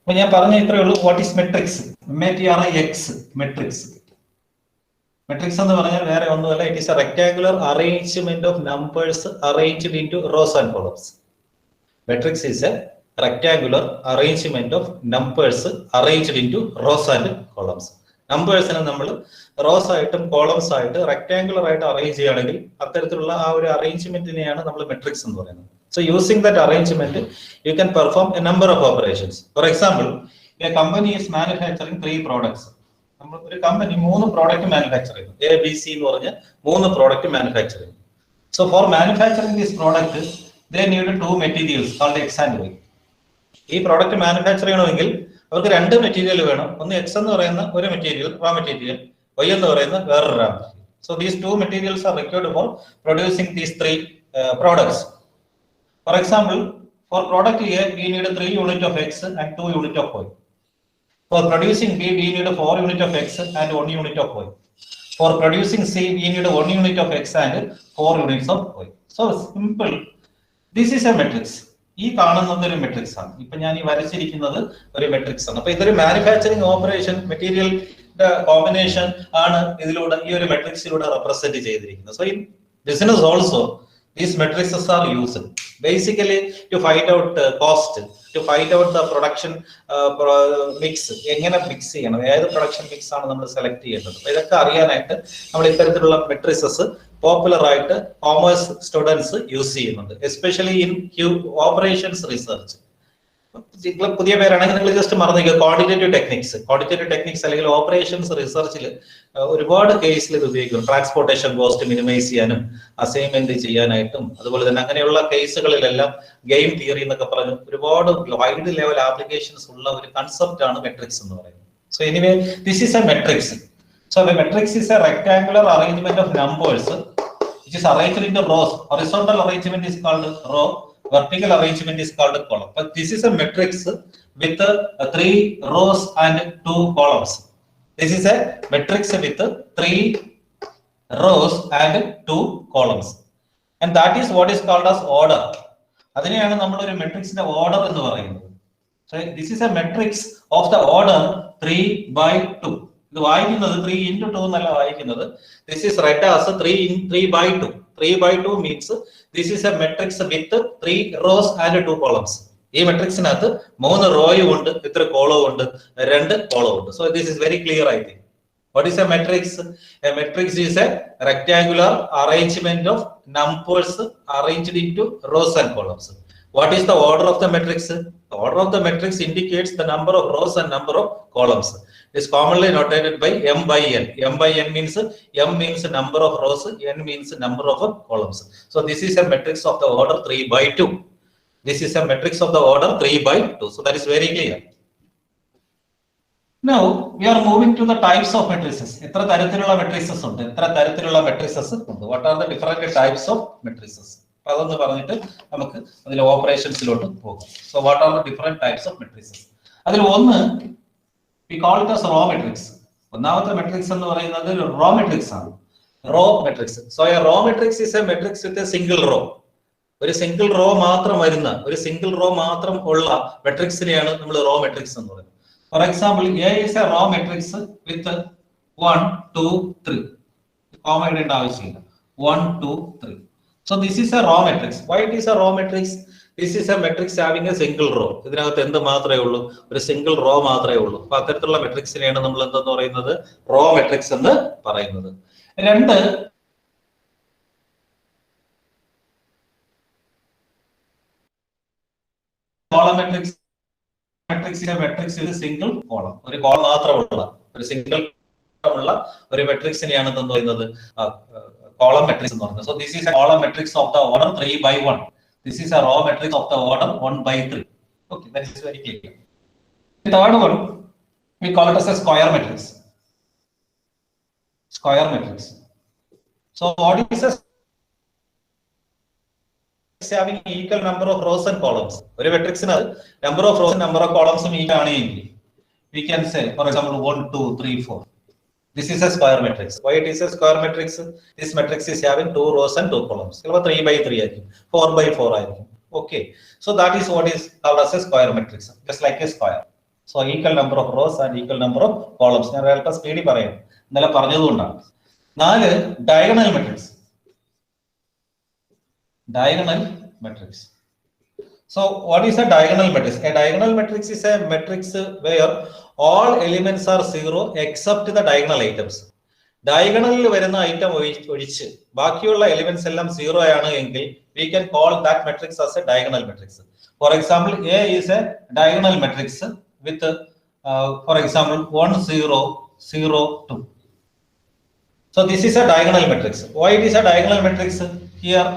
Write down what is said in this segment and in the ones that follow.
What is matrix? Matrix. Matrix. Matrix it is a rectangular arrangement of numbers arranged into rows and columns. Matrix is a rectangular arrangement of numbers arranged into rows and columns. Numbers in rows item, columns item, rectangular item arrange arrangement in matrix. So using that arrangement, you can perform a number of operations. For example, a company is manufacturing 3 products. A company 3 product manufacturing. A, B, C, 3 product manufacturing. So for manufacturing this product, they need 2 materials called X and Y. This product manufacturing there are 2 materials. One X and material, raw material, Y and raw material. So these 2 materials are required for producing these 3 products. For example, for product A, we need 3 units of X and 2 units of Y. For producing B, we need 4 units of X and 1 unit of Y. For producing C, we need 1 unit of X and 4 units of Y. So simple. This is a matrix. This is a matrix. Now, this is a matrix. So, manufacturing operation, material combination, this matrix is represented. So, in business also, these matrices are used basically to find out cost, to find out the production mix. Mix production mix select matrices popular commerce students use especially in operations research. Just quantitative techniques. Quantitative techniques operations research case transportation cost minimize assignment item. Case game theory wide level applications concept matrix. So anyway, this is a matrix. So the matrix is a rectangular arrangement of numbers which is arranged into rows. Horizontal arrangement is called row. Vertical arrangement is called a column. But this is a matrix with 3 rows and 2 columns. This is a matrix with 3 rows and 2 columns. And that is what is called as order. That is a matrix order. So this is a matrix of the order 3 by 2. 3 into 2. This is read as 3 by 2. 3 by 2 means this is a matrix with 3 rows and 2 columns. This matrix is 3 rows and 2 columns. So this is very clear, I think. What is a matrix? A matrix is a rectangular arrangement of numbers arranged into rows and columns. What is the order of the matrix? The order of the matrix indicates the number of rows and number of columns. It is commonly notated by M by N. M by N means M means number of rows, N means number of columns. So this is a matrix of the order 3 by 2. This is a matrix of the order 3 by 2. So that is very clear. Now we are moving to the types of matrices. What are the different types of matrices? Operations. So what are the different types of matrices? We call it as raw matrix. Now the matrix is raw matrix. Raw matrix. So a raw matrix is a matrix with a single row. A single row matrix raw matrix. For example, A is a raw matrix with 1, 2, 3. 1, 2, 3. So this is a raw matrix. Why it is a raw matrix? This is a matrix having a single row. This is a single row. Matrix raw matrix. And column matrix. Matrix is a matrix with a single column. A column a single matrix column matrix. So this is a column matrix of the order 3 by 1. This is a raw matrix of the order 1 by 3. Okay, that is very clear. The third one, we call it as a square matrix. Square matrix. So what is a having equal number of rows and columns? One matrix number of rows and number of columns we can say, for example, 1, 2, 3, 4. This is a square matrix. Why it is a square matrix? This matrix is having 2 rows and 2 columns. 3 by 3, 4 by 4. Okay. So that is what is called as a square matrix, just like a square. So equal number of rows and equal number of columns. ഞാൻ വേറെ സ്പീഡിൽ പറയാം, ഇന്നലെ പറഞ്ഞതുകൊണ്ടാണ്. 4 diagonal matrix. Diagonal matrix. So what is a diagonal matrix? A diagonal matrix is a matrix where all elements are 0 except the diagonal items. ഡയഗണലിൽ വരുന്ന item ഒഴിച്ച് ബാക്കിയുള്ള elements എല്ലാം 0 ആണ് എങ്കിൽ we can call that matrix as a diagonal matrix. For example, A is a diagonal matrix with for example 1 0 0 2. So this is a diagonal matrix. Why it is a diagonal matrix? Here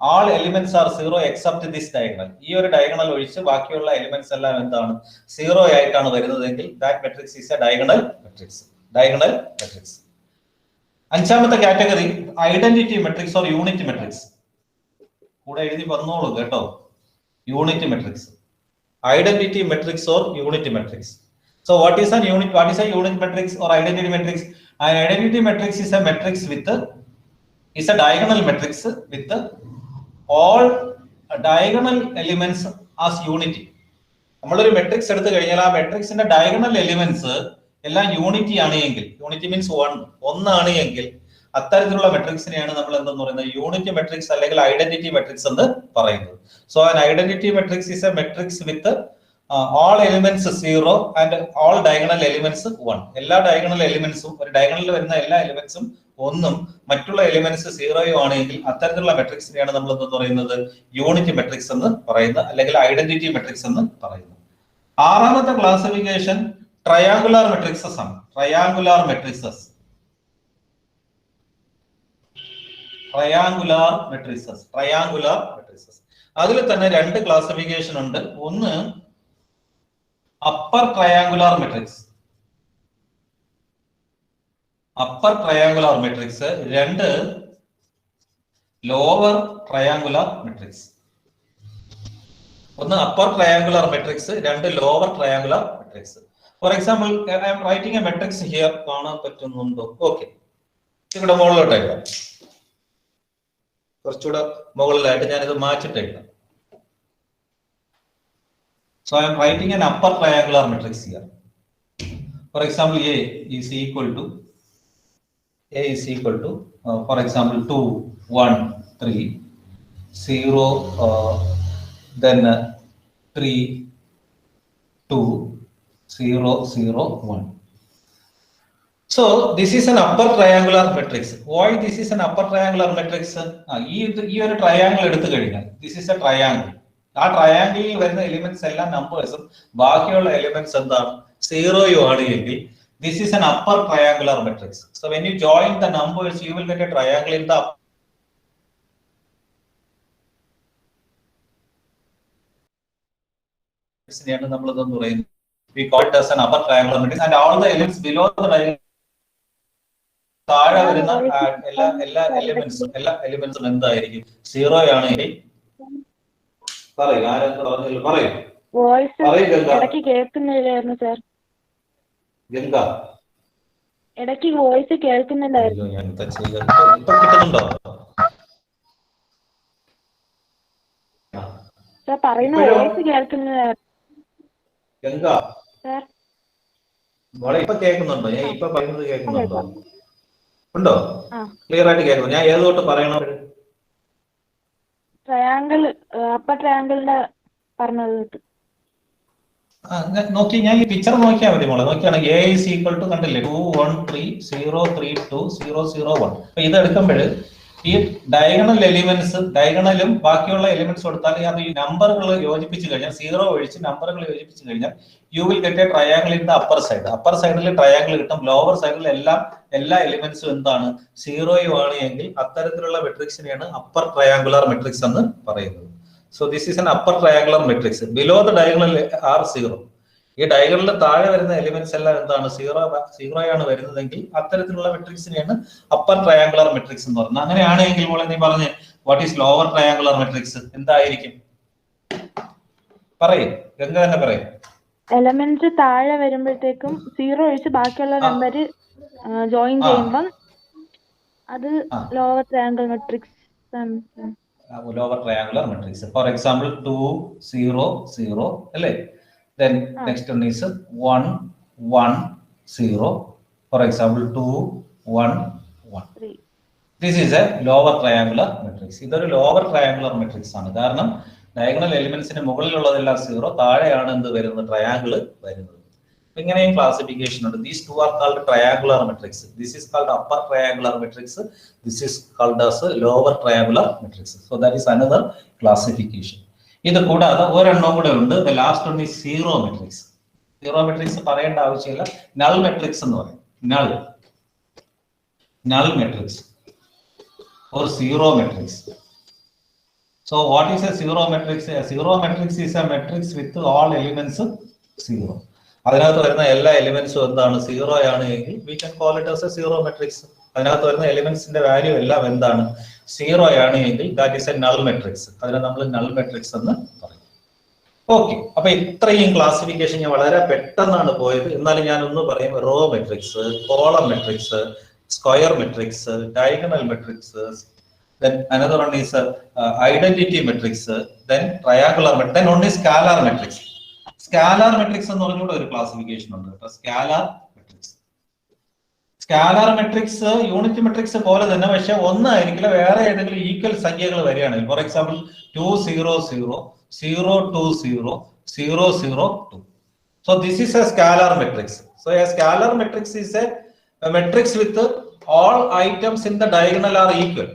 all elements are 0 except this diagonal. ഈ ഒരു diagonal ഒഴിച്ച് ബാക്കിയുള്ള elements എല്ലാം എന്താണ് 0 ആയിട്ടാണ് വരുന്നതെങ്കിൽ that matrix is a diagonal matrix. Diagonal matrix. അഞ്ചാമത്തെ category identity matrix or unit matrix. കൂടെ എഴുതി പറഞ്ഞോളൂ കേട്ടോ. Unit matrix, identity matrix or unit matrix. So what is a unit matrix or identity matrix? An identity matrix is a matrix with is a diagonal matrix with all diagonal elements as unity. നമ്മളൊരു matrix എടുത്തു കഴിഞ്ഞാൽ ആ മെട്രിക്സിന്റെ diagonal elements എല്ലാം unity ആണ് എങ്കിൽ, unity means ഒന്നാണ് എങ്കിൽ അത്തരത്തിലുള്ള മെട്രിക്സിനെയാണ് നമ്മൾ എന്തെന്ന് പറയുന്നത് യൂണിറ്റ് മെട്രിക്സ് അല്ലെങ്കിൽ ഐഡന്റിറ്റി മെട്രിക്സ് എന്ന് പറയുന്നത്. So an identity matrix is A matrix with all elements 0 and all diagonal elements 1. എല്ലാ ഡയഗണൽ എലിമെന്റ്സും ഒരു ഡയഗണലിൽ വരുന്ന എല്ലാ എലിമെന്റ്സും ഒന്നും മറ്റുള്ള എലിമെന്റ്സ് 0 ആണെങ്കിൽ അത്തരത്തിലുള്ള മെട്രിക്സിനെയാണ് നമ്മൾ എന്ന് പറയുന്നത് യൂണിറ്റ് മെട്രിക്സ് എന്ന് പറയുന്നത് അല്ലെങ്കിൽ ഐഡന്റിറ്റി മെട്രിക്സ് എന്ന് പറയുന്നത്. ആറാമത്തെ ക്ലാസിഫിക്കേഷൻ ട്രയാങ്കുലാർ മെട്രിക്സസ് ആണ്. ട്രയാങ്കുലാർ മെട്രിക്സസ് അതിൽ തന്നെ 2 ക്ലാസിഫിക്കേഷൻ ഉണ്ട്. ഒന്ന് upper triangular matrix, 2 lower triangular matrix. ഒന്ന് upper triangular matrix, 2 lower triangular matrix. For example I am writing a matrix here. കാണാൻ പറ്റുന്നുണ്ടോ? ഓക്കെ, ഇവിടെ മുകളിലോട്ട് എഴുതാം. കുറച്ചുകൂടെ മുകളിലായിട്ട് ഞാനിത് മാറ്റിട്ട് എഴുതാം. So I am writing an upper triangular matrix here. For example, A is equal to for example 2 1 3 0 then 3 2 0 0 1. So this is an upper triangular matrix. Why this is an upper triangular matrix? ഈ ഒരു triangle എടുത്തു കഴിഞ്ഞാൽ this is a triangle. ആ ട്രയാങ്കിളിൽ വരുന്ന elements എല്ലാം നമ്പേഴ്സും ബാക്കിയുള്ള elements എന്താണ് 0 ആണ് എങ്കിൽ this is an upper triangular matrix. So when you join the numbers you will get a triangle in the നമ്മൾ എന്ന് പറയുന്നത് we call it as an upper triangular matrix and all the elements below the triangle താഴെ വരുന്ന എല്ലാ എലിമെന്റ്സും എന്തായിരിക്കും 0 ആണെങ്കിൽ ഇടയ്ക്ക് കേൾക്കുന്നില്ലായിരുന്നു sir. ഇടയ്ക്ക് വോയിസ് കേൾക്കുന്നില്ലായിരുന്നു. സാർ പറയുന്ന വോയിസ് കേൾക്കുന്നില്ലായിരുന്നു. ഇപ്പൊ കേൾക്കുന്നുണ്ടോ? ഞാൻ ഇപ്പൊ പറയുന്നത് കേൾക്കുന്നുണ്ടോ? ഉണ്ടോ? ക്ലിയർ ആയിട്ട് കേൾക്കുന്നു. ഞാൻ ഏതോട്ട് പറയണോ? ട്രയാങ്കിൾ, അപ്പർ ട്രയാങ്കിളിന്റെ പറഞ്ഞത് നോക്കി, ഞാൻ ഈ പിക്ചർ നോക്കിയാൽ മതി മോളെ. നോക്കിയാണെങ്കിൽ A is equal to കണ്ടില്ലേ 2 1 3 0 3 2 0 0 1. അപ്പൊ ഇത് എടുക്കുമ്പോൾ ഈ ഡയഗണൽ എലിമെന്റ്സ് ഡയഗണലും ബാക്കിയുള്ള എലിമെന്റ്സ് കൊടുത്താൽ അത് ഈ നമ്പറുകൾ യോജിപ്പിച്ച് കഴിഞ്ഞാൽ 0 ഒഴിച്ച് നമ്പറുകൾ യോജിപ്പിച്ച് കഴിഞ്ഞാൽ you will get A triangle in the upper side. Upper സൈഡിൽ ട്രയാങ്കിൾ കിട്ടും. ലോവർ സൈഡിൽ എല്ലാ എലിമെന്റ്സും എന്താണ് 0 ആണ് എങ്കിൽ അത്തരത്തിലുള്ള മെട്രിക്സിനെയാണ് അപ്പർ ട്രയാങ്കുലാർ മെട്രിക്സ് എന്ന് പറയുന്നത്. So this is an upper triangular matrix. Below the diagonal are 0. ഈ ഡയഗണലിൽ താഴെ വരുന്ന എലിമെന്റ്സ് എല്ലാം എന്താണ് 0 ആണ് വരുന്നതെങ്കിൽ അത്തരത്തിലുള്ള മെട്രിക്സിനെയാണ് അപ്പർ ട്രയാങ്കുലാർ മെട്രിക്സ് എന്ന് പറയുന്നത്. അങ്ങനെയാണെങ്കിൽ മോളെ നീ പറഞ്ഞ് what is lower triangular matrix എന്തായിരിക്കും? പറയേ, ഗംഗ തന്നെ പറയും. എലമെന്റ്സ് താഴെ വരുമ്പോഴത്തേക്കും 0 ഒഴിച്ച് ബാക്കിയുള്ള നമ്പർ ജോയിൻ ചെയ്യുമ്പം അത് lower triangle matrix. Lower triangular matrix. For example 2 0 0 അല്ലേ? Then next one is 1, 1, 0. For example, 2, 1, 1. 3. This is a lower triangular matrix. This is a lower triangular matrix. കാരണം diagonal elements ന് മുകളിലുള്ളതെല്ലാം 0, താഴെയാണ് എന്ത് വരുന്നത് ട്രയാങ്കിൾ വരുന്നത്. ഇങ്ങനെയും ക്ലാസിഫിക്കേഷൻ ഉണ്ട്. These two are called triangular matrix. This is called upper triangular matrix. This is called as lower triangular matrix. So that is another classification. ഇത് കൂടാതെ ഒരെണ്ണം കൂടെ ഉണ്ട്. The last one is zero matrix. Zero matrix പറയേണ്ട ആവശ്യമില്ല. Null matrix എന്ന് പറയും. Null matrix or zero matrix. So what is a zero matrix? A zero matrix is a matrix with all elements zero. അതിനകത്ത് വരുന്ന എല്ലാ എലിമെന്റ്സും എന്താണ് zero ആണ് എങ്കിൽ we can call it as a zero matrix. അതിനകത്ത് വരുന്ന എലിമെന്റ്സിന്റെ വാല്യൂ എല്ലാം എന്താണ് സീറോ ആണ് എങ്കിൽ that is a null matrix. അതിനെ നമ്മൾ null matrix എന്ന് പറയും. ഓക്കെ, അപ്പൊ ഇത്രയും ക്ലാസിഫിക്കേഷൻ ഞാൻ വളരെ പെട്ടെന്നാണ് പോയത്. എന്നാലും ഞാൻ ഒന്ന് പറയും. Raw matrix, column matrix, square matrix, diagonal matrix, then another one is identity matrix, then triangular matrix, then one is scalar matrix. Scalar matrix എന്ന് പറഞ്ഞുകൊണ്ട് ഒരു ക്ലാസിഫിക്കേഷൻ ഉണ്ട് കേട്ടോ. Scalar matrix, scalar matrix unit matrix പോലെ തന്നെ, പക്ഷെ ഒന്നായിരിക്കില്ല, വേറെ ഏതെങ്കിലും ഈക്വൽ സംഖ്യകൾ വരികയാണെങ്കിൽ, for example 2 0 0 0 2 0 0 0 2. So this is a scalar matrix. So a scalar matrix is a matrix with all items in the diagonal are equal.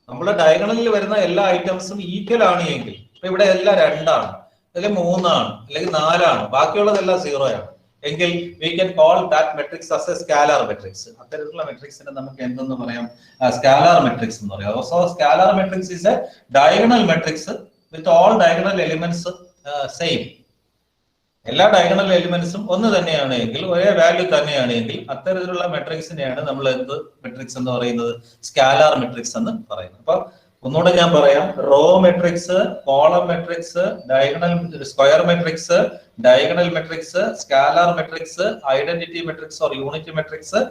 നമ്മുടെ ഡയഗണലിൽ വരുന്ന എല്ലാ ഐറ്റംസും ഈക്വൽ ആണ് എങ്കിൽ, ഇപ്പൊ ഇവിടെ എല്ലാം 2 ആണ്, അല്ലെങ്കിൽ 3 ആണ്, അല്ലെങ്കിൽ 4 ആണ്, ബാക്കിയുള്ളതെല്ലാം 0 ആണ് എങ്കിൽ we can call that matrix as a scalar matrix. അത്തരത്തിലുള്ള മെട്രിക്സിനെ നമുക്ക് എന്തെന്ന് പറയാം? സ്കാലാർ മെട്രിക്സ് എന്ന് പറയാം. So scalar matrix is a diagonal matrix with all diagonal elements same. എല്ലാ ഡയഗണൽ എലിമെന്റ്സും ഒന്ന് തന്നെയാണ് എങ്കിൽ, ഒരേ വാല്യൂ തന്നെയാണ് എങ്കിൽ, അത്തരത്തിലുള്ള മെട്രിക്സിനെയാണ് നമ്മൾ എന്ത് മെട്രിക്സ് എന്ന് പറയുന്നത്? സ്കാലാർ മെട്രിക്സ് എന്ന് പറയുന്നത്. അപ്പൊ ഒന്നുകൂടെ ഞാൻ പറയാം. Raw matrix, column matrix, diagonal square matrix, diagonal matrix, scalar matrix, identity matrix or unit matrix,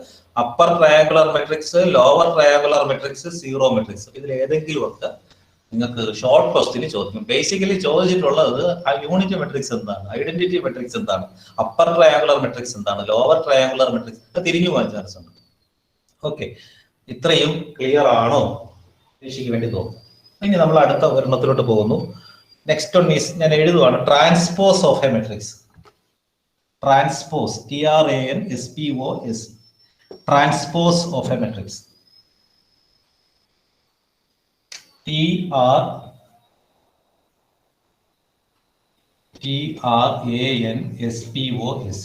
upper triangular matrix, lower triangular matrix, zero matrix. ഇതിൽ ഏതെങ്കിലും ഒക്കെ നിങ്ങൾക്ക് ഷോർട്ട് ക്വസ്റ്റ്യൻ ചോദിക്കും. ബേസിക്കലി ചോദിച്ചിട്ടുള്ളത് ആ യൂണിറ്റ് മെട്രിക്സ് എന്താണ്, ഐഡന്റിറ്റി മെട്രിക്സ് എന്താണ്, upper triangular matrix എന്താണ്, ലോവർ ട്രയാങ്കുലർ മെട്രിക്സ് ഒക്കെ തിരിഞ്ഞു പോകാൻ ചാൻസ് ഉണ്ട്. ഓക്കെ, ഇത്രയും ക്ലിയർ ആണോ? പരീക്ഷയ്ക്ക് വേണ്ടി തോന്നുന്നു. ഇനി നമ്മൾ അടുത്ത ഒരെണ്ണത്തിലോട്ട് പോകുന്നു. നെക്സ്റ്റ് വൺ ഈസ്, ഞാൻ എഴുതുവാണ്, transpose of a matrix. Transpose, TRANSPOS, transpose of a matrix. TRANSPOS,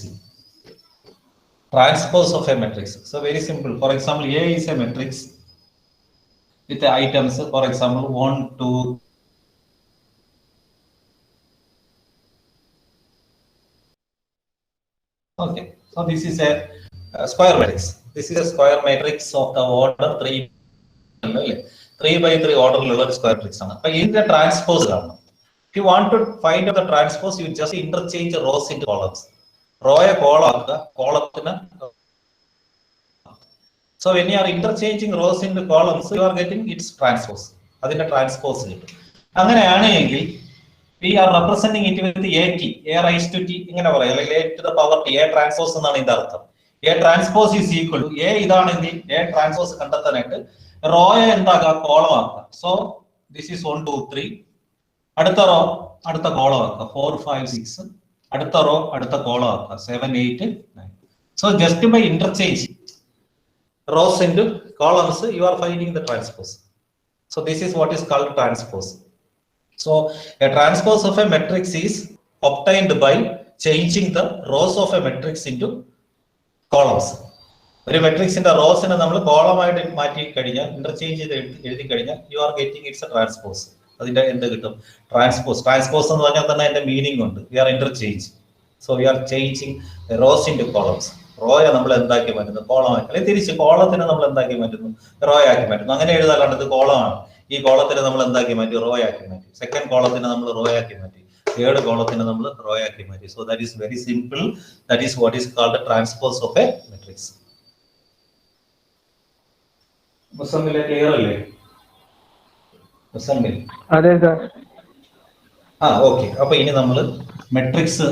transpose of a matrix. So very simple. For example, A is a matrix with the items, for example 1 2. Okay, so this is a square matrix. This is a square matrix of the order 3 by 3 ഓർഡറിലുള്ള ഒരു square matrix ആണ്. അപ്പൊ ഇതിന്റെ transpose കാണണം. If you want to find out the transpose, you just interchange rows into columns. റോയെ column ആക്കുക, കോളത്തിന്. So when you are interchanging rows into columns, you are getting its transpose. അതിന്റെ transpose കിട്ടും. അങ്ങനെയാണെങ്കിൽ we are representing it with AT, A raised to T, ഇങ്ങനെ പറയാം, അല്ലെങ്കിൽ A to the power T, A transpose എന്നാണ് ഇതിന്റെ അർത്ഥം. A transpose is equal to A ഇതാണെങ്കിൽ A transpose കണ്ടെത്താനായിട്ട് റോയെ എന്താക്കുക, കോളം ആക്കുക. So this is 1 2 3. അടുത്ത റോ അടുത്ത കോളം ആക്കുക, 4 5 6. അടുത്ത റോ അടുത്ത കോളം ആക്കുക, 7 8 9. So just by interchange rows into columns, you are finding the transpose. So this is what is called transpose. So a transpose of a matrix is obtained by changing the rows of a matrix into columns. ഒരു മെട്രിക്സിന്റെ റോസിനെ നമ്മൾ കോളമായിട്ട് മാറ്റി കഴിഞ്ഞാൽ, interchange ചെയ്ത് എഴുതി കഴിഞ്ഞാൽ, you are getting it's A transpose. അതിന്റെ എന്ത് കിട്ടും? ട്രാൻസ്പോസ്. ട്രാൻസ്പോസ് എന്ന് പറഞ്ഞാൽ തന്നെ അതിന്റെ മീനിങ് ഉണ്ട്. We are interchange. So we are changing rows into columns. റോയെ നമ്മൾ എന്താക്കി മാറ്റുന്നു? കോളമാക്കി. അല്ലെങ്കിൽ തിരിച്ച് കോളത്തിനെ നമ്മൾ എന്താക്കി മാറ്റുന്നു? റോയാക്കി മാറ്റുന്നു. അങ്ങനെ എഴുതാറുണ്ട്. ഇത് കോളമാണ്. ഈ കോളത്തിനെ നമ്മൾ എന്താക്കി മാറ്റി? റോയാക്കി മാറ്റി. സെക്കൻഡ് കോളത്തിനെ നമ്മൾ റോയാക്കി മാറ്റി. തേർഡ് കോളത്തിനെ നമ്മൾ റോയാക്കി മാറ്റി. So that is very simple. That is what is called transpose of a matrix. മുസമ്മിലെ ക്ലിയർ അല്ലേ? മുസമ്മിൽ? അതെ സാർ. ഓക്കെ. അപ്പൊ ഇനി നമ്മൾ മെട്രിക്സ്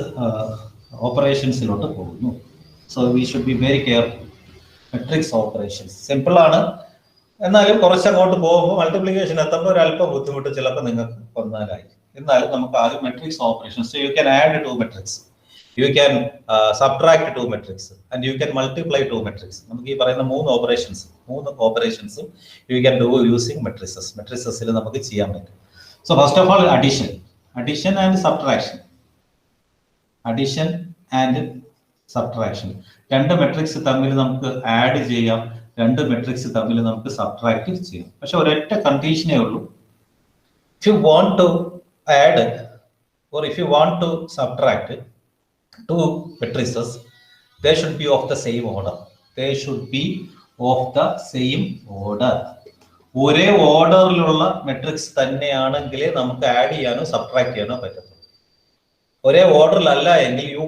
ഓപ്പറേഷൻസിലോട്ട് പോകുന്നു. So we should be very careful. Matrix operations simple ആണ്, എന്നാലും കുറച്ചങ്ങോട്ട് പോകുമ്പോൾ മൾട്ടിപ്ലിക്കേഷൻ എത്തുമ്പോൾ ഒരു അല്പം ബുദ്ധിമുട്ട് ചിലപ്പോൾ നിങ്ങൾക്ക് വന്നാലായി. എന്നാലും നമുക്ക് ആദ്യം matrix operations. You can add 2 matrix, you can subtract 2 matrix and you can multiply 2 matrix. നമുക്ക് ഈ പറയുന്ന മൂന്ന് ഓപ്പറേഷൻസും you can do using matrices. മെട്രിസസിൽ നമുക്ക് ചെയ്യാൻ പറ്റും. So first of all addition and subtraction. Addition and subtraction. 2 matrix തമ്മിൽ നമുക്ക് ആഡ് ചെയ്യാം, 2 മെട്രിക്സ് തമ്മിൽ നമുക്ക് സബ്ട്രാക്ട് ചെയ്യാം. പക്ഷെ ഒരൊറ്റ കണ്ടീഷനേ ഉള്ളൂ. If you want to add or if you want to subtract 2 matrices, they should be of the same order. They should be of the same order. ഒരേ ഓർഡറിലുള്ള മെട്രിക്സ് തന്നെയാണെങ്കിലേ നമുക്ക് ആഡ് ചെയ്യാനോ സബ്ട്രാക്ട് ചെയ്യാനോ പറ്റത്തുള്ളൂ. ഒരേ ഓർഡറിലല്ല എങ്കിൽ you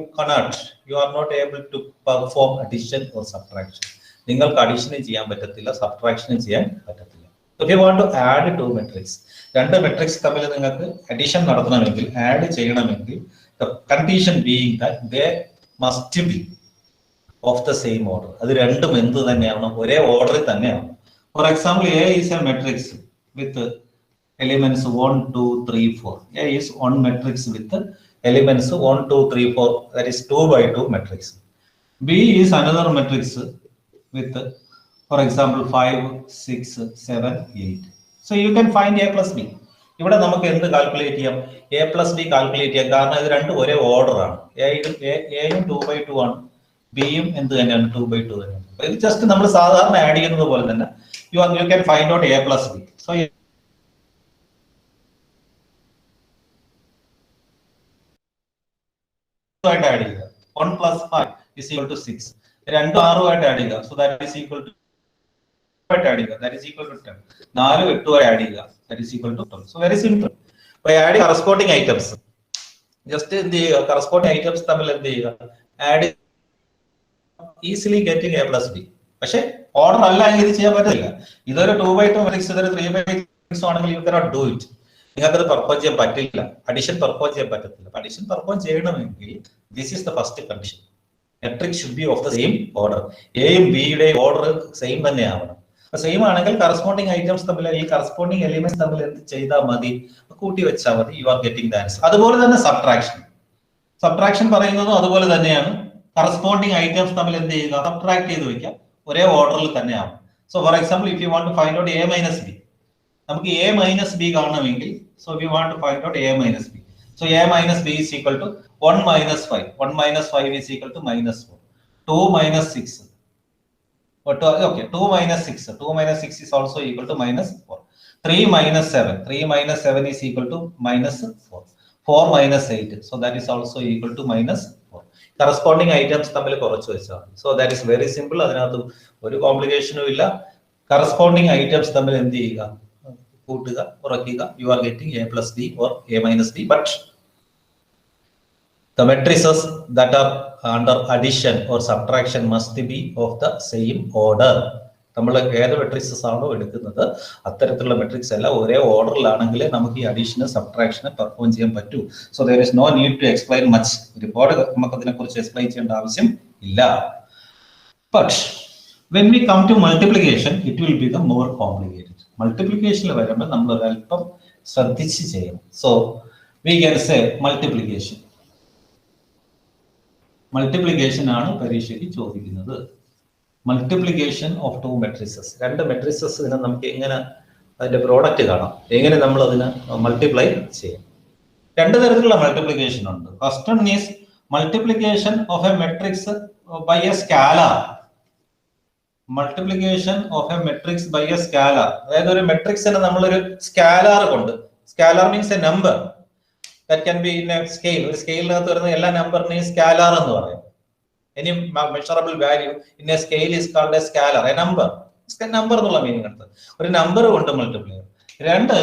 are not able to perform addition or subtraction. നിങ്ങൾക്ക് അഡീഷനും ചെയ്യാൻ പറ്റത്തില്ല, സബ്ട്രാക്ഷനും ചെയ്യാൻ പറ്റത്തില്ല. If you want to add 2 matrices, 2 matrix തമ്മിൽ നിങ്ങൾക്ക് അഡീഷൻ നടത്തണമെങ്കിൽ, ആഡ് ചെയ്യണമെങ്കിൽ, the condition being that they must be of the same order. അത് രണ്ടും എന്ത് തന്നെയാണ്? ഒരേ ഓർഡറിൽ തന്നെയാണ്. For example, A is a matrix with elements 1, 2, 3, 4. A is one matrix with elements 1, 2, 3, 4. That is 2 by 2 matrix. B is another matrix with, for example, 5, 6, 7, 8. So you can find A plus B. ഇവിടെ നമുക്ക് എന്ത് calculate ചെയ്യാം? A plus B calculate ചെയ്യാം. കാരണം ഇത് രണ്ടും ഒരേ order ആണ്. എയും 2 by 2 ആണ്, ബിയും എന്ത് തന്നെയാണ്? 2 by 2 തന്നെയാണ്. ഇത് ജസ്റ്റ് നമ്മൾ സാധാരണ ആഡ് ചെയ്യുന്നത് പോലെ തന്നെ you can find out A plus B. So ആയിട്ട് ആഡ് ചെയ്യുക. 1 plus 5 is equal to 6. 2 6 ആയിട്ട് ആഡ് ചെയ്യുക. So that is equal to add ചെയ്യുക. That is equal to 10. 4 8 add ചെയ്യുക. That is equal to 12. So very simple. By adding corresponding items, just എന്ത് ചെയ്യുക? corresponding items തമ്മിൽ എന്ത് ചെയ്യുക? Add easily getting A plus B. പക്ഷെ order അല്ല എങ്കിൽ ഇത് ചെയ്യാൻ പറ്റില്ല. ഇതൊരു 2 by 2 മെട്രിക്സ്, ഇതൊരു 3 by 6 ആണെങ്കിൽ യു കനോട്ട് ഡു ഇറ്റ്. നിങ്ങൾക്ക് അത് പെർഫോം ചെയ്യാൻ പറ്റില്ല. അഡിഷൻ പെർഫോം ചെയ്യാൻ പറ്റത്തില്ല. അഡിഷൻ പെർഫോം ചെയ്യണമെങ്കിൽ this is the first condition. Matrix should be of the same order. എയും ബിയുടെയും ഓർഡർ സെയിം തന്നെ ആവണം. സെയിം ആണെങ്കിൽ കറസ്പോണ്ടിങ് ഐറ്റംസ് തമ്മിൽ, ഈ കറസ്പോണ്ടിങ് എലിമെന്റ്സ് തമ്മിൽ എന്ത് ചെയ്താൽ മതി? കൂട്ടി വെച്ചാൽ മതി. You are getting the answer. അതുപോലെ തന്നെ സബ്ട്രാക്ഷൻ പറയുന്നതും അതുപോലെ തന്നെയാണ്. കറസ്പോണ്ടിങ് ഐറ്റംസ് തമ്മിൽ എന്ത് ചെയ്യുക? സബ്ട്രാക്ട് ചെയ്ത് വെക്കാം. ഒരേ ഓർഡറിൽ തന്നെയാണ്. So for example, if you want to find out A minus B, നമുക്ക് A minus B കാണണമെങ്കിൽ, so we want to find out A minus B. So A minus B is equal to 1 minus 5. 1 minus 5 is equal to minus 4. 2 minus 6. Okay, 2 minus 6. 2 minus 6 is also equal to minus 4. 3 minus 7. 3 minus 7 is equal to minus 4. 4 minus 8. So that is also equal to minus 4. Corresponding items തമ്മിൽ കുറച്ച് വെച്ചാൽ. So that is very simple. അതിനകത്ത് ഒരു കോംപ്ലിക്കേഷനും ഇല്ല. Corresponding items തമ്മിൽ എന്ത് ചെയ്യുക? കൂട്ടുക, കുറയ്ക്കുക. You are getting A plus B or A minus B. But the matrices that are under addition or subtraction must be of the same order. നമ്മൾ ഏത് മെട്രിക്സസ് ആണോ എടുക്കുന്നത് അത്തരത്തിലുള്ള മെട്രിക്സ് എല്ലാം ഒരേ ഓർഡറിലാണെങ്കിലേ നമുക്ക് ഈ അഡീഷനും സബ്ട്രാക്ഷനും പെർഫോം ചെയ്യാൻ പറ്റൂ. So there is no need to explain much. ഒരുപാട് നമുക്ക് അതിനെക്കുറിച്ച് എക്സ്പ്ലെയിൻ ചെയ്യേണ്ട ആവശ്യം ഇല്ല. But when we come to multiplication, it will become more complicated. മൾട്ടിപ്ലിക്കേഷനിൽ വരുമ്പോൾ നമ്മൾ ഒരല്പം ശ്രദ്ധിച്ച് ചെയ്യണം. So we can say multiplication ആണ് പരീക്ഷയ്ക്ക് ചോദിക്കുന്നത്. Multiplication of 2 matrices. 2 മെട്രിസസിനെ നമുക്ക് എങ്ങനെ അതിന്റെ പ്രോഡക്റ്റ് കാണാം, എങ്ങനെ നമ്മൾ അതിനെ മൾട്ടിപ്ലൈ ചെയ്യും. 2 തരത്തിലുള്ള മൾട്ടിപ്ലിക്കേഷൻ ഉണ്ട്. First one is multiplication of a matrix by a scalar. Multiplication of a matrix by a scalar. അതായത് ഒരു മെട്രിക്സിനെ നമ്മളൊരു സ്കാലാർ കൊണ്ട്, scalar means a number that can be in a scale. ഒരു സ്കെയിലിനകത്ത് വരുന്ന എല്ലാ നമ്പറിനെയും സ്കാലാർ എന്ന് പറയും. Any measurable value in a scale is called a scalar, a number. Number എന്നുള്ള മീനിങ് എടുത്ത് ഒരു നമ്പർ കൊണ്ട് multiply. 2,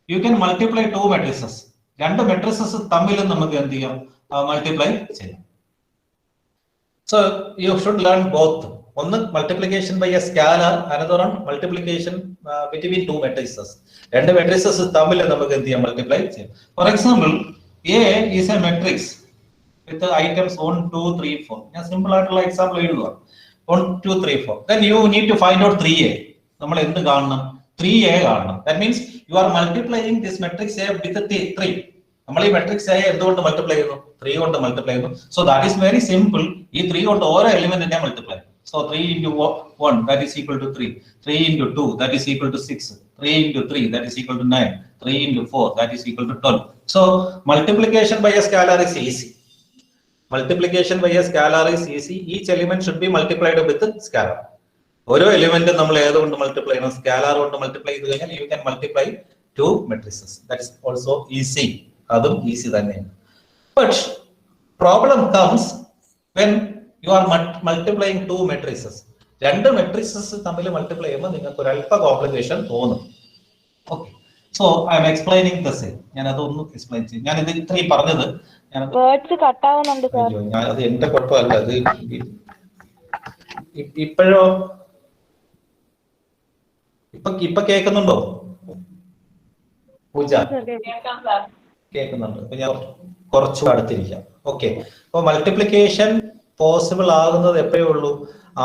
you can multiply 2 matrices. 2 matrices തമ്മിൽ നമുക്ക് എന്ത് ചെയ്യാം? മൾട്ടിപ്ലൈ ചെയ്യാം. So you should learn both. ഒന്ന് multiplication by a scalar, another one multiplication between 2 matrices. 2 matrices തമ്മിൽ നമുക്ക് എന്ത് ചെയ്യാം? മൾട്ടിപ്ലൈ ചെയ്യാം. For example, A is a matrix with the items 1, 2, 3, 4. ഞാൻ സിമ്പിൾ ആയിട്ടുള്ള എക്സാമ്പിൾ എഴുതുക. 1, 2, 3, 4. Then you need to find out 3A. നമ്മൾ എന്ത് കാണണം? 3A കാണണം. That means you are multiplying this matrix A with 3. നമ്മൾ ഈ matrix A എന്തുകൊണ്ട് മൾട്ടിപ്ലൈ ചെയ്യുന്നു? 3 കൊണ്ട് മൾട്ടിപ്ലൈ ചെയ്യുന്നു. So that is very simple. ഈ 3 കൊണ്ട് ഓരോ എലിമെന്റിനെ multiply. So 3 into 1 that is equal to 3. 3 into 2 that is equal to 6. 3 into 3 that is equal to 9. 3 into 4 that is equal to 12. So multiplication by a scalar is easy. Multiplication by a scalar is easy. Each element should be multiplied with scalar. ഓരോ element നമ്മൾ ഏതുകൊണ്ട് multiply ചെയ്യണം? Scalar കൊണ്ട് multiply ചെയ്ത് കഴിഞ്ഞാൽ you can multiply 2 matrices. That is also easy. അതും easy തന്നെയാണ്. But problem comes when you are multiplying 2 matrices. രണ്ട് matrixes തമ്മിൽ മൾട്ടിപ്ലൈ ചെയ്യുമ്പോൾ നിങ്ങൾക്ക് ഒരു അല്പ കോംപ്ലിക്കേഷൻ തോന്നും. Okay, so I M explaining the same. ഞാൻ അതൊന്നും എക്സ്പ്ലെയിൻ ചെയ്യും. ഞാൻ ഇത് ഇത്രയും പറഞ്ഞത് വേർഡ്സ് കട്ടാവുന്നുണ്ട് സർ. ഞാൻ അത് എന്റെ കുഴപ്പമല്ല. അത് ഇപ്പോഴോ ഇപ്പൊ കേൾക്കുന്നുണ്ടോ? പൂജ കേൾക്കുന്നുണ്ട്. അപ്പൊ ഞാൻ കുറച്ചു അടുത്തിരിക്കാം. ഓക്കെ, അപ്പൊ മൾട്ടിപ്ലിക്കേഷൻ പോസിബിൾ ആകുന്നത് എപ്പോഴേ ഉള്ളൂ?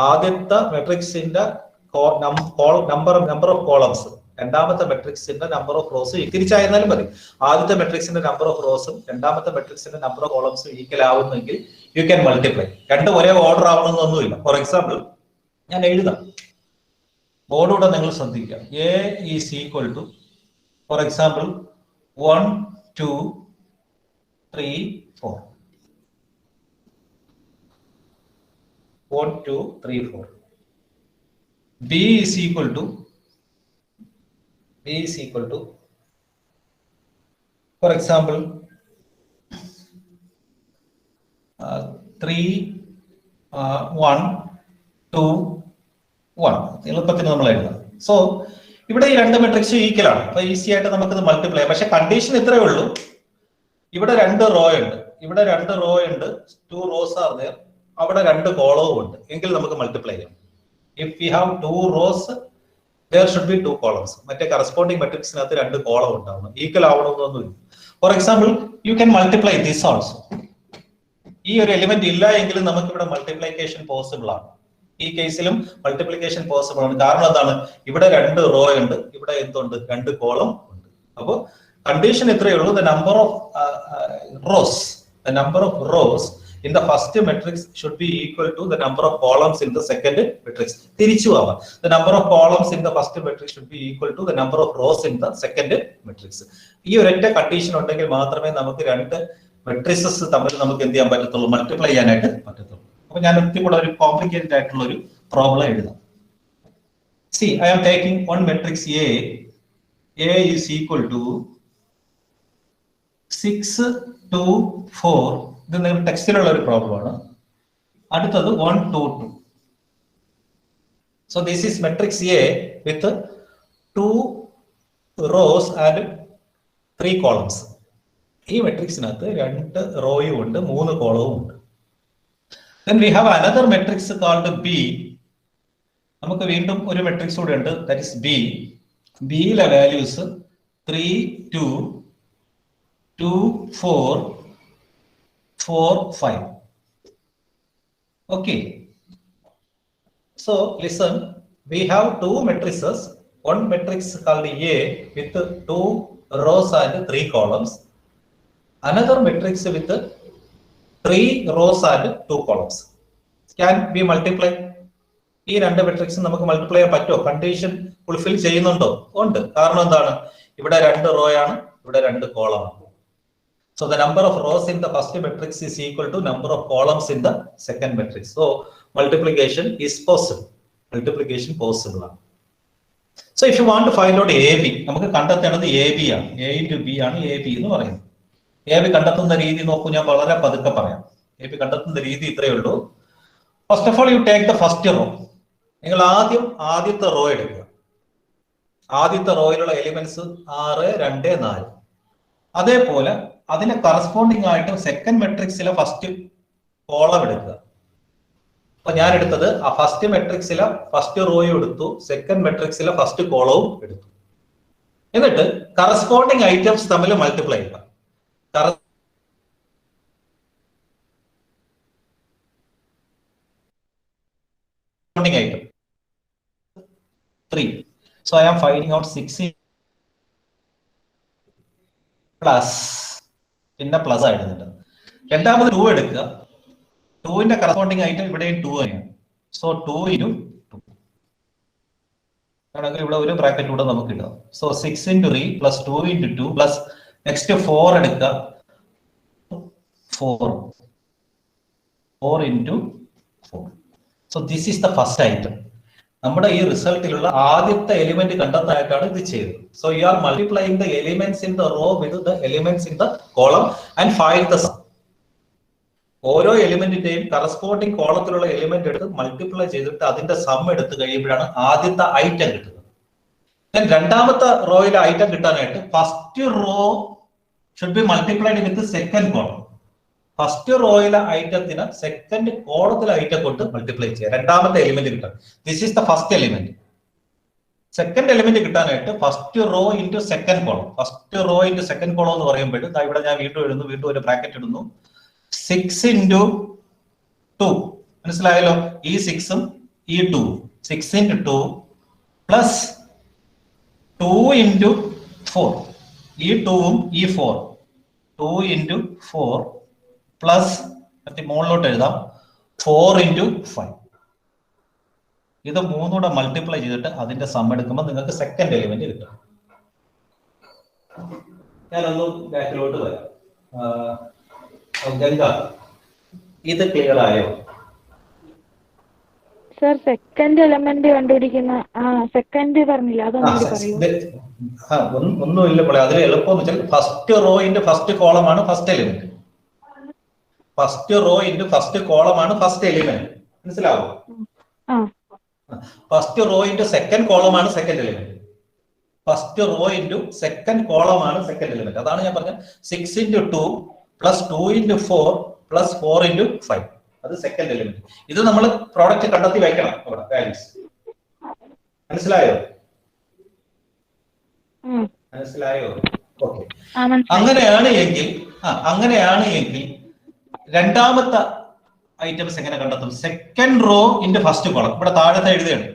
ആദ്യത്തെ മെട്രിക്സിന്റെ നമ്പർ ഓഫ് കോളംസ്, രണ്ടാമത്തെ മെട്രിക്സിന്റെ നമ്പർ ഓഫ് റോസ് തിരിച്ചായിരുന്നാലും മതി. ആദ്യത്തെ മെട്രിക്സിന്റെ നമ്പർ ഓഫ് റോസും രണ്ടാമത്തെ മെട്രിക്സിന്റെ നമ്പർ ഓഫ് കോളംസും ഈക്വൽ ആവുന്നെങ്കിൽ യു ക്യാൻ മൾട്ടിപ്ലൈ. രണ്ടും ഒരേ ഓർഡർ ആവണമെന്നൊന്നുമില്ല. ഫോർ എക്സാമ്പിൾ ഞാൻ എഴുതാം, ബോർഡൂടെ നിങ്ങൾ ശ്രദ്ധിക്കുക. A is equal to for example 1, 2, 3, 4. 1, 2, 3, 4. B is equal to for example 3, 1, 2, 1. എളുപ്പത്തിന് നമ്മൾ എഴുതാം. സോ ഇവിടെ ഈ രണ്ട് മെട്രിക്സ് ഈക്വൽ ആണ്. അപ്പൊ ഈസി ആയിട്ട് നമുക്കിത് മൾട്ടിപ്ലൈ ചെയ്യാം. പക്ഷെ കണ്ടീഷൻ ഇത്രയേ ഉള്ളൂ, ഇവിടെ 2 റോ ഉണ്ട്, ഇവിടെ 2 റോ ഉണ്ട്, 2 rows are there, അവിടെ 2 കോളവും ഉണ്ട്, എങ്കിൽ നമുക്ക് മൾട്ടിപ്ലൈ ചെയ്യാം. If we have 2 rows there should be 2 columns. മറ്റേ കറസ്പോണ്ടിങ് മെട്രിക്സിനകത്ത് 2 കോളം ഉണ്ടാവണം, ഈക്വൽ ആവണമെന്നൊന്നുമില്ല. For example you can multiply this also. ഈ ഒരു എലിമെന്റ് ഇല്ല എങ്കിലും നമുക്ക് ഇവിടെ മൾട്ടിപ്ലിക്കേഷൻ പോസിബിൾ ആണ്. ഈ കേസിലും മൾട്ടിപ്ലിക്കേഷൻ പോസിബിൾ ആണ്. കാരണം എന്താണ്? ഇവിടെ 2 റോ ഉണ്ട്, ഇവിടെ എന്തുണ്ട്? 2 കോളം ഉണ്ട്. അപ്പൊ കണ്ടീഷൻ ഇത്രയേ ഉള്ളൂ. The number of rows in the first matrix should be equal to the number of columns in the second matrix. തിരിച്ചു ആവാം. The number of columns in the first matrix should be equal to the number of rows in the second matrix. ഈ ഒരൊറ്റ condition ഉണ്ടെങ്കിൽ മാത്രമേ നമുക്ക് 2 matrices തമ്മിൽ നമുക്ക് എന്ത് ചെയ്യാൻ പറ്റത്തുള്ളൂ? മൾട്ടിപ്ലൈ ചെയ്യാനായിട്ട് പറ്റത്തുള്ളൂ. അപ്പൊ ഞാൻ ഒത്തിരി കൂടെ ഒരു കോംപ്ലിക്കേറ്റഡ് ആയിട്ടുള്ള ഒരു പ്രോബ്ലം എഴുതാം. See, I am taking one matrix A. A is equal to 6, 2, 4. ഇത് നിങ്ങൾ ടെക്സ്റ്റിലുള്ള ഒരു പ്രോബ്ലം ആണ്. അടുത്തത് 1, 2, 2. So this is matrix A with 2 rows and 3 columns. ഈ മെട്രിക്സിനകത്ത് 2 റോയും ഉണ്ട്, 3 കോളവും ഉണ്ട്. Then we have another matrix called B. നമുക്ക് വീണ്ടും ഒരു മെട്രിക്സ് കൂടെ ഉണ്ട്, that is B. B യിലെ values 3, 2, 2, 4, 4, 5. Okay. So listen, we have 2 matrices. One matrix called A with 2 rows and 3 columns. Another matrix with 3 rows and 2 columns. Can we multiply? ഈ 2 മെട്രിക്സും നമുക്ക് multiply ചെയ്യാൻ പറ്റുമോ? കണ്ടീഷൻ ഫുൾഫിൽ ചെയ്യുന്നുണ്ടോ? ഉണ്ട്. കാരണം എന്താണ്? ഇവിടെ 2 റോ ആണ്, ഇവിടെ 2 കോളം ആണ്. So the number of rows in the first matrix is equal to number of columns in the second matrix. So multiplication is possible. Multiplication possible. So if you want to find out AB, നമുക്ക് കണ്ടെത്തേണ്ടത് AB ആണ്. A into B ആണ് AB എന്ന് പറയുന്നത്. AB കണ്ടെത്തുന്ന രീതി നോക്കൂ, ഞാൻ വളരെ പതുക്കെ പറയാം. AB കണ്ടെത്തുന്ന രീതി ഇത്രയേ ഉള്ളൂ. First of all you take the first row. നിങ്ങൾ ആദ്യത്തെ റോ എടുക്കുക. ആദ്യത്തെ റോയിലുള്ള എലിമെന്റ്സ് 6, 2, 4. അതേപോലെ അതിന് കറസ്പോണ്ടിങ് ആയിട്ട് സെക്കൻഡ് മെട്രിക്സിലെ ഫസ്റ്റ് കോളം എടുക്കുക. അപ്പൊ ഞാൻ എടുത്തത് ആ ഫസ്റ്റ് മെട്രിക്സിലെ ഫസ്റ്റ് റോയും എടുത്തു, സെക്കൻഡ് മെട്രിക്സിലെ ഫസ്റ്റ് കോളവും എടുത്തു. എന്നിട്ട് കറസ്പോണ്ടിങ് ഐറ്റംസ് തമ്മിൽ മൾട്ടിപ്ലൈ ചെയ്യുക. item 3. So I am finding out 6 plus പിന്നെ പ്ലസ് ആയിട്ടുണ്ട്. രണ്ടാമത് 2 എടുക്കുക. 2ന്റെ കറസ്പോണ്ടിങ് ഐറ്റം ഇവിടെയും 2 തന്നെയാണ്. സോ 2 into 2 ആണെങ്കിൽ ഇവിടെ ഒരു ബ്രാക്കറ്റ് കൂടെ നമുക്ക് ഇടാം. So 6 into 3 plus 2 into 2 plus next 4 എടുക്കുക. 4 into 4. So this is the first item. നമ്മുടെ ഈ റിസൾട്ടിലുള്ള ആദ്യത്തെ എലിമെന്റ് കണ്ടെത്താനായിട്ടാണ് ഇത് ചെയ്തത്. So you are multiplying the elements in the row with the elements in the column and find the sum. ഓരോ എലിമെന്റിന്റെയും corresponding കോളത്തിലുള്ള എലിമെന്റ് എടുത്ത് മൾട്ടിപ്ലൈ ചെയ്തിട്ട് അതിന്റെ സം എടുത്ത് കഴിയുമ്പോഴാണ് ആദ്യത്തെ ഐറ്റം കിട്ടുന്നത്. രണ്ടാമത്തെ റോയിലെ ഐറ്റം കിട്ടാനായിട്ട് first row should be multiplied with second column. First റോയിലെ ഐറ്റത്തിന് സെക്കൻഡ് കോളത്തിലെ ഐറ്റം കൊണ്ട് മൾട്ടിപ്ലൈ ചെയ്യുക, രണ്ടാമത്തെ എലിമെന്റ് കിട്ടാൻ. This is the first element. Second element കിട്ടാനായിട്ട് first row into second column. First row into second column എന്ന് പറയുമ്പോൾ ഇവിടെ ഞാൻ വീണ്ടും എഴുതുന്നു, വീണ്ടും ഒരു ബ്രാക്കറ്റ് ഇടുന്നു. 6 into 2 മനസ്സിലായല്ലോ. ഈ 6ഉം ഈ 2, 6 into 2 plus 2 into 4, ഈ 2ഉം ഈ 4, 2 into 4 പ്ലസ് മുകളിലോട്ട് എഴുതാം 4 into 5. ഇത് മൂന്നൂടെ മൾട്ടിപ്ലൈ ചെയ്തിട്ട് അതിന്റെ സം എടുക്കുമ്പോൾ നിങ്ങൾക്ക് സെക്കൻഡ് എലിമെന്റ് കിട്ടും. ഞാനൊന്ന് ബാക്കിലോട്ട് വരാം. ഇത് ക്ലിയർ ആയോ സർ? സെക്കൻഡ് എലമെന്റ് കണ്ടുപിടിക്കുന്ന സെക്കൻഡ് പറഞ്ഞില്ല, അതൊന്നും പറയൂ. ഒന്നുമില്ല പോലെ അതിൽ എളുപ്പം വെച്ചാൽ ഫസ്റ്റ് റോയിന്റെ ഫസ്റ്റ് കോളമാണ് first element. First row into first കോളമാണ് ഫസ്റ്റ് എലിമെന്റ്. മനസ്സിലാവും? ഫസ്റ്റ് റോ ഇൻറ്റു സെക്കൻഡ് കോളമാണ് second element. First row into second കോളമാണ് സെക്കൻഡ് എലിമെന്റ്. അതാണ് ഞാൻ പറഞ്ഞത് 6 into 2 plus 2 into 4 plus 4 into 5. അത് സെക്കൻഡ് എലിമെന്റ്. ഇത് നമ്മൾ പ്രോഡക്റ്റ് കണ്ടെത്തി വയ്ക്കണം അവിടെ വാല്യൂസ്. മനസ്സിലായോ? മനസ്സിലായോ? ഓക്കെ. അങ്ങനെയാണ് എങ്കിൽ രണ്ടാമത്തെ ഐറ്റംസ് എങ്ങനെ കണ്ടെത്തും? Second row into first column. ഇവിടെ താഴത്തെ എഴുതുകയാണ്.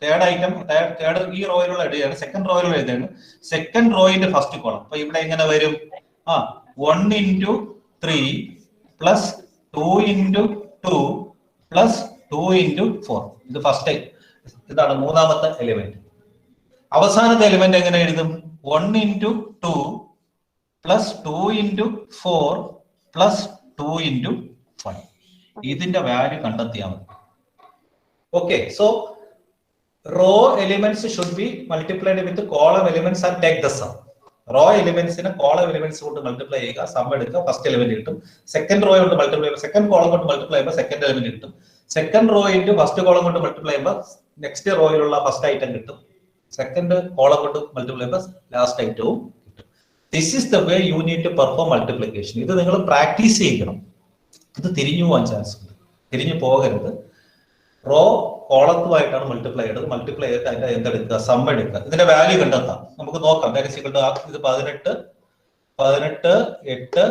തേർഡ് ഐറ്റം തേർഡ് ഈ റോയിലുള്ള എഴുതുകയാണ്, സെക്കൻഡ് റോയിലുള്ള എഴുതുകയാണ്. Second row into first column. അപ്പൊ ഇവിടെ എങ്ങനെ വരും? 1 into 3 plus 2 into 2 plus 2 into 4. ഇത് ഫസ്റ്റ്, ഇതാണ് മൂന്നാമത്തെ എലിമെന്റ്. അവസാനത്തെ എലിമെന്റ് എങ്ങനെ എഴുതും? 1 into 2 plus 2 into 4 plus 2 into 5. ഇതിന്റെ വാല്യൂ കണ്ടെത്തിയാൽ മതി. Okay. So row elements should be multiplied with column elements and take the sum. Row എലിമെന്റ്സിനെ കോളം എലിമെന്റ്സ് കൊണ്ട് മൾട്ടിപ്ലൈ ചെയ്യുക, സം എടുക്കുക, ഫസ്റ്റ് എലിമെന്റ് കിട്ടും. സെക്കൻഡ് റോ കൊണ്ട് മൾട്ടിപ്ലൈ ചെയ്യുമ്പോൾ സെക്കൻഡ് കോളം കൊണ്ട് മൾട്ടിപ്ലൈ ചെയ്യുമ്പോൾ സെക്കൻഡ് എലിമെന്റ് കിട്ടും. Second row into first column കൊണ്ട് മൾട്ടിപ്ലൈ ചെയ്യുമ്പോൾ നെക്സ്റ്റ് റോയിലുള്ള ഫസ്റ്റ് ഐറ്റം കിട്ടും. സെക്കൻഡ് കോളം കൊണ്ട് മൾട്ടിപ്ലൈ ചെയ്യുമ്പോൾ ലാസ്റ്റ് ഐറ്റവും കിട്ടും. This is the way you need to perform multiplication. ഇത് നിങ്ങൾ പ്രാക്ടീസ് ചെയ്യണം. ഇത് തിരിഞ്ഞു പോകാൻ ചാൻസ് ഉണ്ട്, തിരിഞ്ഞു പോകരുത്. റോ കോളത്തുമായിട്ടാണ് മൾട്ടിപ്ലൈ ചെയ്തത്. മൾട്ടിപ്ലൈ ചെയ്തിട്ട് അതിന്റെ എന്തെടുക്കുക? സം എടുക്കുക. ഇതിന്റെ വാല്യൂ കണ്ടെത്താം. നമുക്ക് നോക്കാം. ഇത് 18, 18, 8,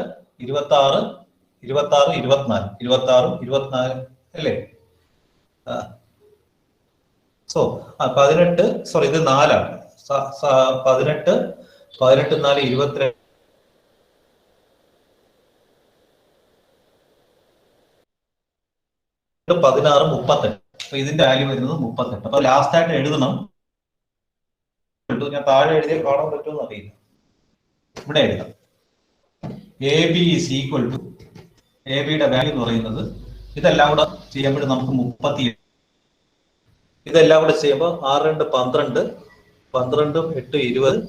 26, 26, 24, 26, 24 അല്ലേ? സോ 18, സോറി ഇത് 4ആണ്. 18, 18, 4, 22, 16, 38. അപ്പൊ ഇതിന്റെ വാല്യൂ വരുന്നത് 38. അപ്പൊ ലാസ്റ്റ് ആയിട്ട് എഴുതണം. ഞാൻ താഴെ എഴുതിയ കാണാൻ പറ്റുമെന്ന് അറിയില്ല. ഇവിടെ എഴുതാം. A B is equal to, A ബിയുടെ വാല്യൂ എന്ന് പറയുന്നത് ഇതെല്ലാം കൂടെ ചെയ്യുമ്പോൾ നമുക്ക് 37. ഇതെല്ലാം കൂടെ ചെയ്യുമ്പോൾ 6, 2, 12, 12, 8, 20,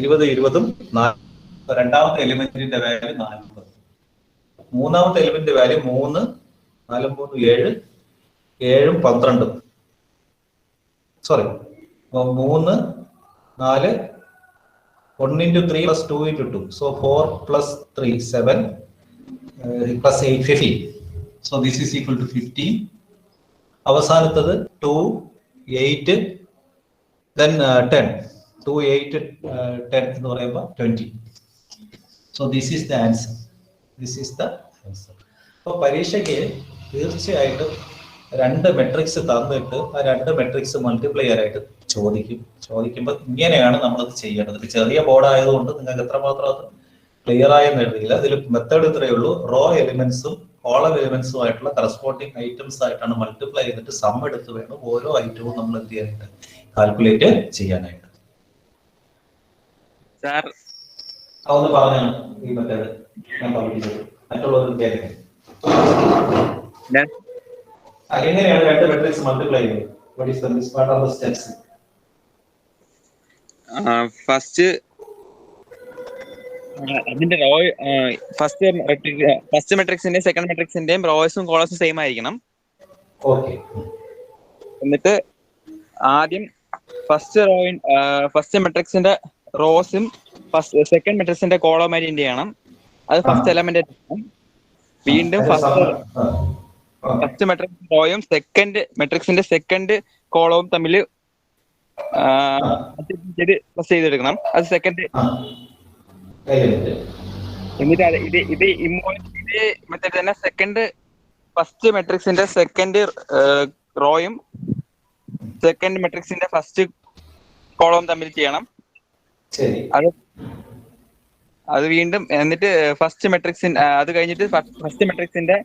20, 20, 4. രണ്ടാമത്തെ എലിമെന്റിന്റെ വാല്യൂ 40. മൂന്നാമത്തെ എലിമെന്റിന്റെ value 3, 4, 3, 7, 7, 12. Sorry 3, 4, 1 into 3 plus 2 into 2. So 4 plus 3, 7, plus 8, 15. So this is equal to 15. അവസാനത്തത് 2, 8, then 10. 2, 8, 10 എന്ന് പറയുമ്പോൾ 20. So this is the answer. This is the answer. അപ്പോൾ പരീക്ഷയ്ക്ക് തീർച്ചയായിട്ടും രണ്ട് മെട്രിക്സ് തന്നിട്ട് ആ രണ്ട് മെട്രിക്സ് മൾട്ടിപ്ലൈയർ ആയിട്ട് ചോദിക്കുമ്പോൾ ഇങ്ങനെയാണ് നമ്മളത് ചെയ്യേണ്ടത്. ഇത് ചെറിയ ബോർഡ് ആയതുകൊണ്ട് നിങ്ങൾക്ക് എത്രമാത്രം അത് ക്ലിയർ ആയെന്ന് എഴുതിയില്ല. ഇതിൽ മെത്തേഡ് ഇത്രയേ ഉള്ളൂ. റോ എലിമെന്റ്സും കോളം എലിമെന്റ്സും ആയിട്ടുള്ള കറസ്പോണ്ടിങ് ഐറ്റംസ് ആയിട്ടാണ് മൾട്ടിപ്ലൈ ചെയ്തിട്ട് സം എടുത്ത് വേണം ഓരോ ഐറ്റവും നമ്മൾ എന്ത് ചെയ്യാനായിട്ട് കാൽക്കുലേറ്റ് ചെയ്യാനായിട്ട്. അതൊന്ന് പറഞ്ഞു ഈ മെത്തേഡ് ഞാൻ പഠിപ്പിച്ചത് മറ്റുള്ളവർ കേൾക്കാൻ. എങ്ങനെയാണ് രണ്ട് മെട്രിക്സ് മൾട്ടിപ്ലൈ ചെയ്യുന്നത്? What is what are the steps? അതിന്റെ റോ ഫസ്റ്റ് മെട്രിക്സിന്റെയും സെക്കൻഡ് മെട്രിക്സിന്റെയും റോസും കോളംസും സെയിം ആയിരിക്കണം. എന്നിട്ട് ആദ്യം ഫസ്റ്റ് മെട്രിക്സിന്റെ റോസും സെക്കൻഡ് മെട്രിക്സിന്റെ കോളം ആയിട്ട് ചെയ്യണം. അത് ഫസ്റ്റ് എലമെന്റ്. വീണ്ടും ഫസ്റ്റ് മെട്രിക്സ് റോയും സെക്കൻഡ് മെട്രിക്സിന്റെ സെക്കൻഡ് കോളവും തമ്മിൽ പ്ലസ് ചെയ്തെടുക്കണം. അത് സെക്കൻഡ്. എന്നിട്ട് ഇത് മെത്തേഡ് തന്നെ ഫസ്റ്റ് മെട്രിക്സിന്റെ സെക്കൻഡ് റോയും സെക്കൻഡ് മെട്രിക്സിന്റെ ഫസ്റ്റ് കോളവും തമ്മിൽ ചെയ്യണം. അത് വീണ്ടും എന്നിട്ട് ഫസ്റ്റ് മെട്രിക്സിന്റെ അത് കഴിഞ്ഞിട്ട് ഫസ്റ്റ് മെട്രിക്സിന്റെ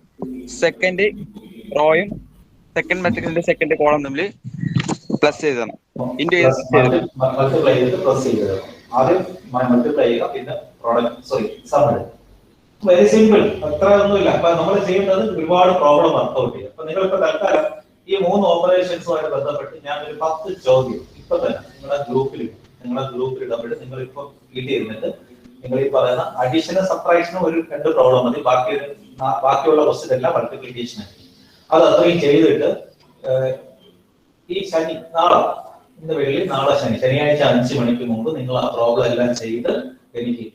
സെക്കൻഡ് റോയും സെക്കൻഡ് മെട്രിക്സിന്റെ സെക്കൻഡ് കോളം തമ്മിൽ പ്ലസ് ചെയ്തതാണ്. വെരി സിമ്പിൾ, അത്ര ഒന്നുമില്ല. അപ്പൊ നമ്മൾ ചെയ്യേണ്ടത് ഒരുപാട് പ്രോബ്ലം വർക്ക്ഔട്ട് ചെയ്യും. അപ്പൊ നിങ്ങൾ ഇപ്പൊ തൽക്കാലം ഈ 3 ഓപ്പറേഷൻസുമായിട്ട് ബന്ധപ്പെട്ട് ഞാൻ ഒരു 10 ചോദ്യം ഇപ്പൊ തന്നെ നിങ്ങളുടെ ഗ്രൂപ്പിൽ ഇടുമ്പോൾ നിങ്ങൾ ഇപ്പൊ ഫീൽ ചെയ്യുന്നുണ്ട്. നിങ്ങൾ ഈ പറയുന്ന അഡീഷനും സബ്ട്രാക്ഷനും ഒരു 2 പ്രോബ്ലം മതി. ബാക്കിയുള്ള ക്വസ്റ്റ്യൻ എല്ലാം മൾട്ടിപ്ലിക്കേഷൻ ആയി. അത് അത്രയും ചെയ്തിട്ട് ഈ ഇന്ന് വെള്ളി നാളെ ശനിയാഴ്ച 5 മണിക്ക് മുമ്പ് നിങ്ങൾ ആ പ്രോബ്ലം എല്ലാം ചെയ്ത് എനിക്ക്